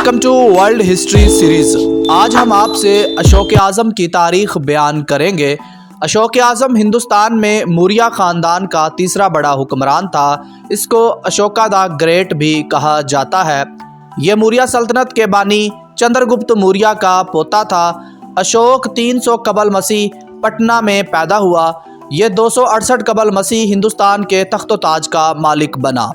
Welcome to world history series. आज हम आपसे अशोक आज़म की तारीख बयान करेंगे। अशोक आज़म हिंदुस्तान में मौर्य ख़ानदान का तीसरा बड़ा हुक्मरान था। इसको अशोका द ग्रेट भी कहा जाता है। ये मौर्य सल्तनत के बानी चंद्रगुप्त मौर्य का पोता था। अशोक 300 कबल मसीह पटना में पैदा हुआ। ये 268 कबल मसीह हिंदुस्तान के तख्त ताज का मालिक बना।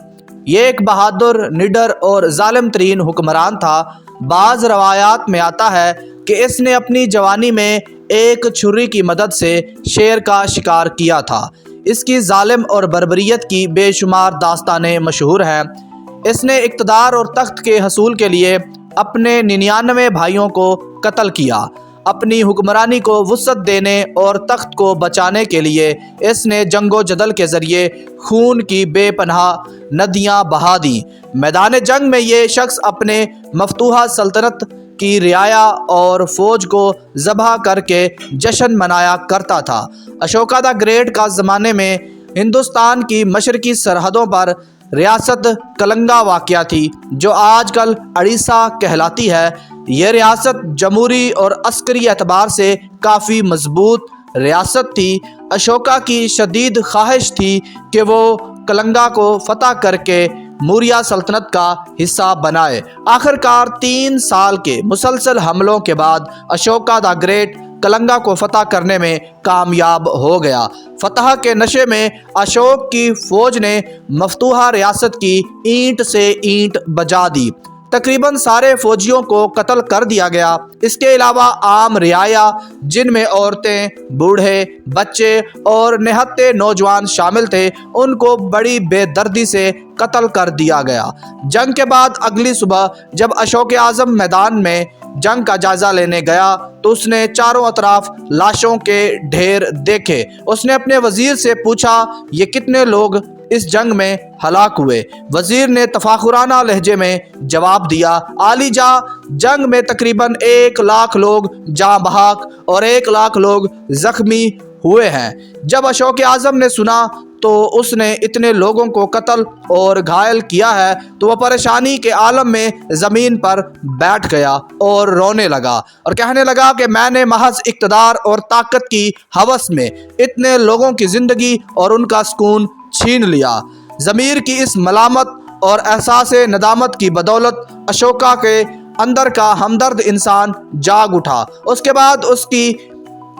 ये एक बहादुर, निडर और जालिम तरीन हुक्मरान था। बाज़ रवायात में आता है कि इसने अपनी जवानी में एक छुरी की मदद से शेर का शिकार किया था। इसकी जालिम और बर्बरियत की बेशुमार दास्तानें मशहूर हैं। इसने इक़्तिदार और तख्त के हसूल के लिए अपने 99 भाइयों को कत्ल किया। अपनी हुक्मरानी को वुसअत देने और तख्त को बचाने के लिए इसने जंगो जदल के ज़रिए खून की बेपनाह नदियाँ बहा दी। मैदान जंग में ये शख्स अपने मफतूहा सल्तनत की रियाया और फ़ौज को ज़बह करके जश्न मनाया करता था। अशोका द ग्रेट का ज़माने में हिंदुस्तान की मशरकी सरहदों पर रियासत कलंगा वाक़या थी, जो आजकल उड़ीसा कहलाती है। यह रियासत जमहूरी और अस्करी एतबार से काफ़ी मजबूत रियासत थी। अशोका की शदीद ख्वाहिश थी कि वो कलंगा को फतह करके मौर्य सल्तनत का हिस्सा बनाए। आखिरकार 3 साल के मुसलसल हमलों के बाद अशोका द ग्रेट कलंगा को फतह करने में कामयाब हो गया। फतह के नशे में अशोक की फ़ौज ने मफतूहा रियासत की ईंट से ईंट बजा दी। तकरीबन सारे फौजियों को कत्ल कर दिया गया। इसके अलावा आम रियाया, जिनमें औरतें, बूढ़े, बच्चे और निहत्ते नौजवान शामिल थे, उनको बड़ी बेदर्दी से कत्ल कर दिया गया। जंग के बाद अगली सुबह जब अशोक आज़म मैदान में जंग का जायजा लेने गया तो उसने चारों अतराफ लाशों के ढेर देखे। उसने अपने वजीर से पूछा, ये कितने लोग इस जंग में हलाक हुए? वजीर ने तफाखुराना लहजे में जवाब दिया, आलीजा, जंग में तकरीबन 1 लाख लोग जाँ बहक और 1 लाख लोग जख्मी हुए हैं। जब अशोक आज़म ने सुना तो उसने इतने लोगों को कत्ल और घायल किया है तो वह परेशानी के आलम में ज़मीन पर बैठ गया और रोने लगा और कहने लगा कि मैंने महज इक़्तिदार और ताकत की हवस में इतने लोगों की ज़िंदगी और उनका सुकून छीन लिया। ज़मीर की इस मलामत और एहसास नदामत की बदौलत अशोका के अंदर का हमदर्द इंसान जाग उठा। उसके बाद उसकी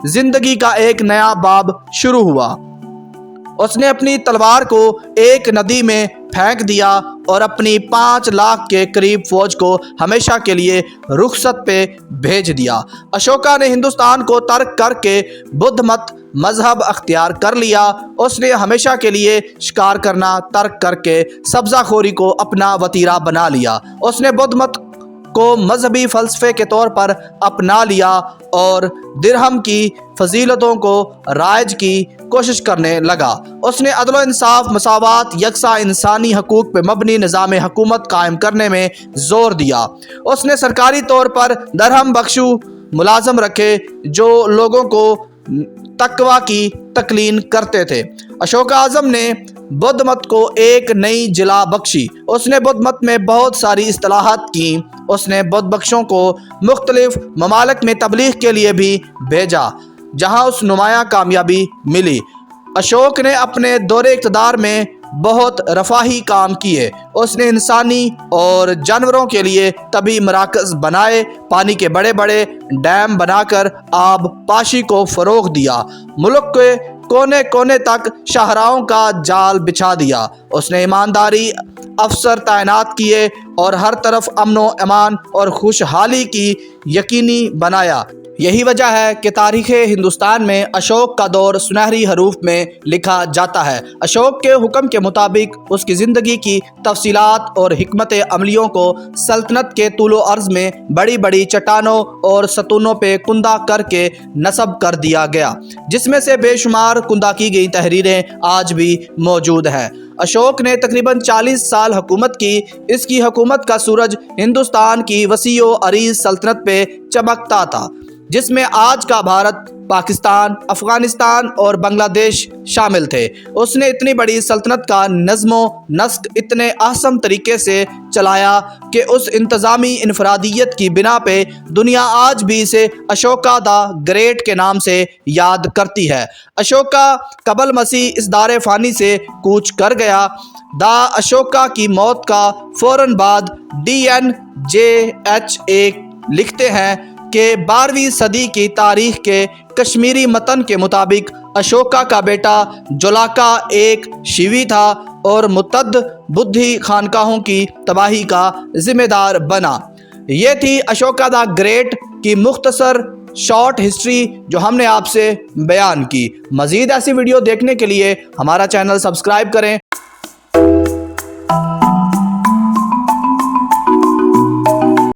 ज़िंदगी का एक नया बाब शुरू हुआ। उसने अपनी तलवार को एक नदी में फेंक दिया और अपनी 5 लाख के करीब फौज को हमेशा के लिए रुखसत पे भेज दिया। अशोका ने हिंदुस्तान को तर्क करके बुद्ध मत मजहब अख्तियार कर लिया। उसने हमेशा के लिए शिकार करना तर्क करके सब्ज़ाखोरी को अपना वतीरा बना लिया। उसने बुद्ध मत को मजहबी फ़लसफ़े के तौर पर अपना लिया और दिरहम की फजीलतों को राइज की कोशिश करने लगा। उसने अदल इंसाफ, मसावात, यकसा इंसानी हकूक़ पे मबनी निज़ाम हुकूमत कायम करने में ज़ोर दिया। उसने सरकारी तौर पर दरहम बख्शू मुलाजम रखे जो लोगों को तकवा की तकलीन करते थे। अशोक आज़म ने बुद्ध मत को एक नई जिला बख्शी। उसने बुद्ध मत में बहुत सारी इस्तिलाहात की। उसने बुद्ध बख्शों को मुख्तलिफ ममालिक में तबलीग के लिए भी भेजा, जहाँ उस नुमाया कामयाबी मिली। अशोक ने अपने दौरे इक़्तिदार में बहुत रफ़ाही काम किए। उसने इंसानी और जानवरों के लिए तबी मराकज़ बनाए, पानी के बड़े बड़े डैम बनाकर आब पाशी को फ़रोग़ दिया, मुल्क के कोने कोने तक शाहराहों का जाल बिछा दिया। उसने ईमानदारी अफसर तैनात किए और हर तरफ अमन व अमान और खुशहाली की यकीनी बनाया। यही वजह है कि तारीख़ हिंदुस्तान में अशोक का दौर सुनहरी हरूफ में लिखा जाता है। अशोक के हुक्म के मुताबिक उसकी ज़िंदगी की तफसीलात और हिकमत अमलियों को सल्तनत के तूलो अर्ज़ में बड़ी बड़ी चट्टानों और सतूनों पे कुंदा करके नस्ब कर दिया गया, जिसमें से बेशुमार कुंदा की गई तहरीरें आज भी मौजूद हैं। अशोक ने तकरीबन 40 साल हुकूमत की। इसकी हुकूमत का सूरज हिंदुस्तान की वसीओ अरीज़ सल्तनत पे चमकता था, जिसमें आज का भारत پاکستان، افغانستان اور بنگلہ دیش شامل تھے۔ اس نے اتنی بڑی سلطنت کا نظم و نسق اتنے احسن طریقے سے چلایا کہ اس انتظامی انفرادیت کی بنا پہ دنیا آج بھی اسے اشوکا دا گریٹ کے نام سے یاد کرتی ہے۔ اشوکا قبل مسیح اس دار فانی سے کوچ کر گیا۔ دا اشوکا کی موت کا فوراً بعد DNJH لکھتے ہیں کہ 12ویں صدی کی تاریخ کے کشمیری متن کے مطابق اشوکا کا بیٹا جولاکا ایک شیوی تھا اور متعدد بدھی خانقاہوں کی تباہی کا ذمہ دار بنا۔ یہ تھی اشوکا دا گریٹ کی مختصر شارٹ ہسٹری جو ہم نے آپ سے بیان کی۔ مزید ایسی ویڈیو دیکھنے کے لیے ہمارا چینل سبسکرائب کریں